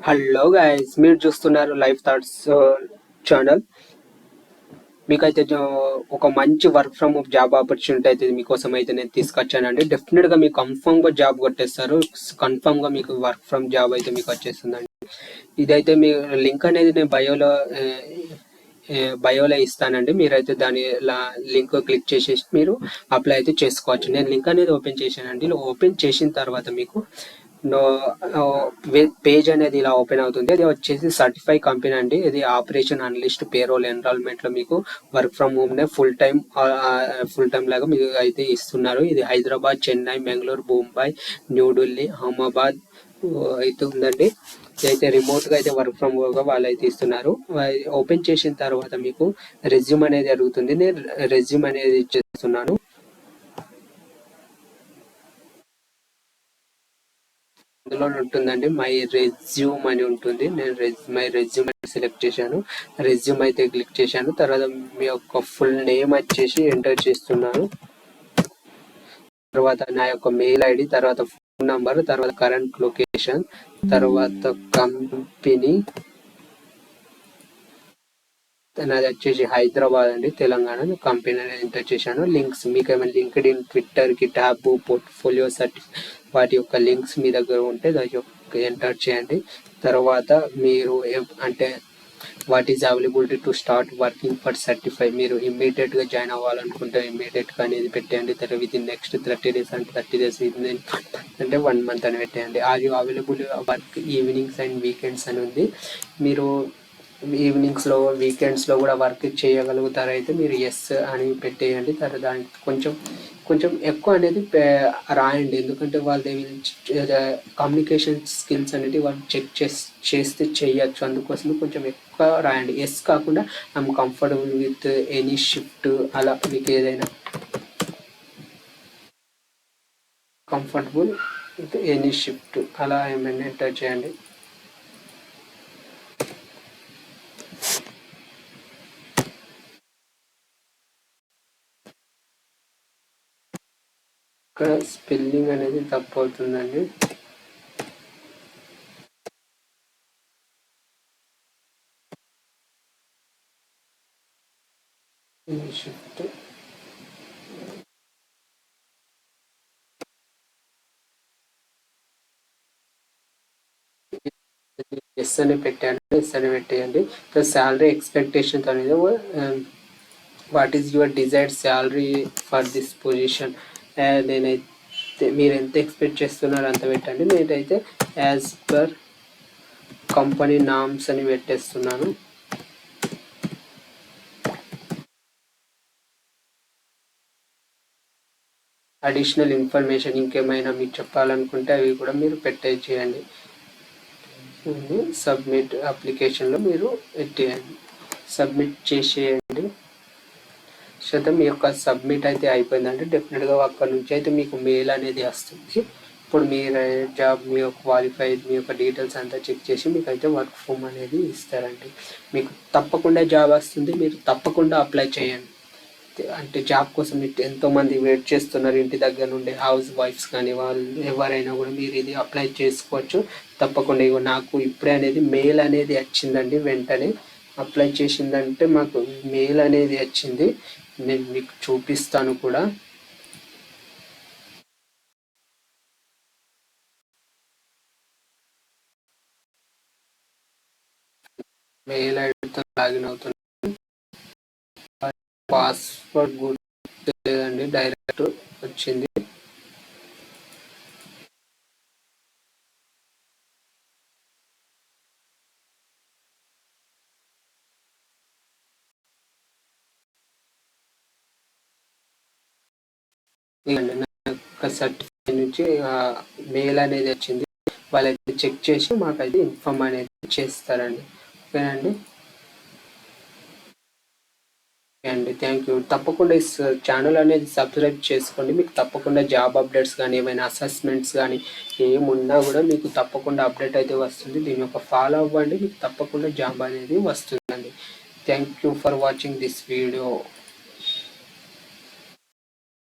Hello guys, మీరు చూస్తున్నారు life thoughts channel. మీకైతే ఒక మంచి work from home job opportunity అయితే మీకోసం అయితే నేను తీసుకొచ్చానండి. డెఫినెట్గా మీకు కన్ఫర్మ్గా జాబ్ కొట్టేస్తారు. కన్ఫర్మ్గా మీకు వర్క్ ఫ్రమ్ జాబ్ అయితే మీకు వచ్చేస్తుందండి. ఇదైతే మీ లింక్ అనేది నేను బయోలో ఇస్తానండి. మీరైతే దాని లింక్ క్లిక్ చేసేసి మీరు అప్లై అయితే చేసుకోవచ్చు. నేను లింక్ అనేది ఓపెన్ చేశానండి. ఓపెన్ చేసిన తర్వాత మీకు పేజ్ అనేది ఇలా ఓపెన్ అవుతుంది. అది వచ్చేసి సర్టిఫై కంపెనీ అండి. ఇది ఆపరేషన్ అనలిస్ట్ పేరోల్ ఎన్రోల్మెంట్ లో మీకు వర్క్ ఫ్రమ్ హోమ్ నే ఫుల్ టైం లాగా మీకు అయితే ఇస్తున్నారు. ఇది హైదరాబాద్, చెన్నై, బెంగళూరు, ముంబై, న్యూఢిల్లీ, అహ్మదాబాద్ అయితే ఉందండి. అయితే రిమోట్ గా అయితే వర్క్ ఫ్రమ్ హోమ్ గా వాళ్ళు అయితే ఇస్తున్నారు. ఓపెన్ చేసిన తర్వాత మీకు రెజ్యూమ్ అనేది అడుగుతుంది. నేను రెజ్యూమ్ అనేది ఇచ్చేస్తున్నాను. అందులో ఉంటుందండి మై రెజ్యూమ్ అని ఉంటుంది. నేను మై రెజ్యూమ్ సెలెక్ట్ చేశాను. రెజ్యూమ్ అయితే క్లిక్ చేశాను. తర్వాత మీ యొక్క ఫుల్ నేమ్ వచ్చేసి ఎంటర్ చేస్తున్నాను. తర్వాత నా యొక్క మెయిల్ ఐడి, తర్వాత ఫోన్ నంబర్, తర్వాత కరెంట్ లొకేషన్, తర్వాత కంపెనీ నాది వచ్చేసి హైదరాబాద్ అండి, తెలంగాణ. కంపెనీ అనేది ఎంటర్ చేశాను. లింక్స్ మీకు ఏమైనా linked in, Twitter, GitHub, portfolio వాటి యొక్క లింక్స్ మీ దగ్గర ఉంటే దాని యొక్క ఎంటర్ చేయండి. తర్వాత మీరు అంటే what is availability to start working for certify, మీరు ఇమ్మీడియట్ గా జాయిన్ అవ్వాలనుకుంటే ఇమ్మీడియట్ గా అనేది పెట్టేయండి. తర్వాత విత్ ఇన్ నెక్స్ట్ 30 days అంటే 30 days, అంటే 1 month అని పెట్టేయండి. Are you available work evenings and weekends అని ఉంది. మీరు ఈవినింగ్స్ లో, వీకెండ్స్ లో కూడా వర్క్ చేయగలుగుతారైతే మీరు ఎస్ అని పెట్టేయండి. తర్వాత దానికి కొంచెం ఎక్కువ అనేది రాయండి. ఎందుకంటే వాళ్ళు కమ్యూనికేషన్ స్కిల్స్ అనేది వాళ్ళు చెక్ చేస్తే చేయొచ్చు. అందుకోసం కొంచెం ఎక్కువ రాయండి. ఎస్ కాకుండా I'm comfortable with any shift, అలా మీకు ఏదైనా కంఫర్టబుల్ విత్ ఎనీ షిఫ్ట్ అలా ఏమైనా ఎంటర్ చేయండి. ఇక్కడ స్పెల్లింగ్ అనేది తప్పు అవుతుందండి. షిఫ్ట్ ఎస్ అని పెట్టండి. ఎస్ అని పెట్టేయండి. శాలరీ ఎక్స్పెక్టేషన్స్ అనేది what is your desired salary for this position. నేనైతే మీరు ఎంత ఎక్స్పెక్ట్ చేస్తున్నారో అంత పెట్టండి. నేనైతే యాజ్ పర్ కంపెనీ నామ్స్ అని పెట్టేస్తున్నాను. అడిషనల్ ఇన్ఫర్మేషన్ ఇంకేమైనా మీకు చెప్పాలనుకుంటే అవి కూడా మీరు చేయండి. సబ్మిట్ అప్లికేషన్లో మీరు పెట్టేయండి, సబ్మిట్ చేసేయండి. మీ యొక్క సబ్మిట్ అయితే అయిపోయిందంటే డెఫినెట్గా అక్కడ నుంచి అయితే మీకు మెయిల్ అనేది వస్తుంది. ఇప్పుడు మీరు జాబ్, మీ యొక్క క్వాలిఫైడ్, మీ యొక్క డీటెయిల్స్ అంతా చెక్ చేసి మీకు అయితే వర్క్ ఫ్రమ్ అనేది ఇస్తారండి. మీకు తప్పకుండా జాబ్ వస్తుంది. మీరు తప్పకుండా అప్లై చేయండి. అంటే జాబ్ కోసం ఎంతోమంది వెయిట్ చేస్తున్నారు ఇంటి దగ్గర నుండి, హౌస్ వైఫ్స్ కానీ వాళ్ళు ఎవరైనా కూడా మీరు ఇది అప్లై చేసుకోవచ్చు తప్పకుండా. ఇగో నాకు ఇప్పుడే అనేది మెయిల్ అనేది వచ్చిందండి. వెంటనే అప్లై చేసిందంటే మాకు మెయిల్ అనేది వచ్చింది. నేను మీకు చూపిస్తాను కూడా. మెయిల్ ఐడితో లాగిన్ అవుతున్నాను. పాస్వర్డ్ గుర్తులేదండి, డైరెక్ట్ వచ్చింది. నాకు సర్టిఫికేట్ నుంచి మెయిల్ అనేది వచ్చింది. వాళ్ళైతే చెక్ చేసి మాకైతే ఇన్ఫార్మ్ అనేది చేస్తారండి. ఓకేనండి అండి, థ్యాంక్ యూ. తప్పకుండా ఈ ఛానల్ అనేది సబ్స్క్రైబ్ చేసుకోండి. మీకు తప్పకుండా జాబ్ అప్డేట్స్ కానీ, ఏమైనా అసెస్మెంట్స్ కానీ ఏమున్నా కూడా మీకు తప్పకుండా అప్డేట్ అయితే వస్తుంది. దీని యొక్క ఫాలో అవ్వండి, మీకు తప్పకుండా జాబ్ అనేది వస్తుందండి. Thank you for watching this video.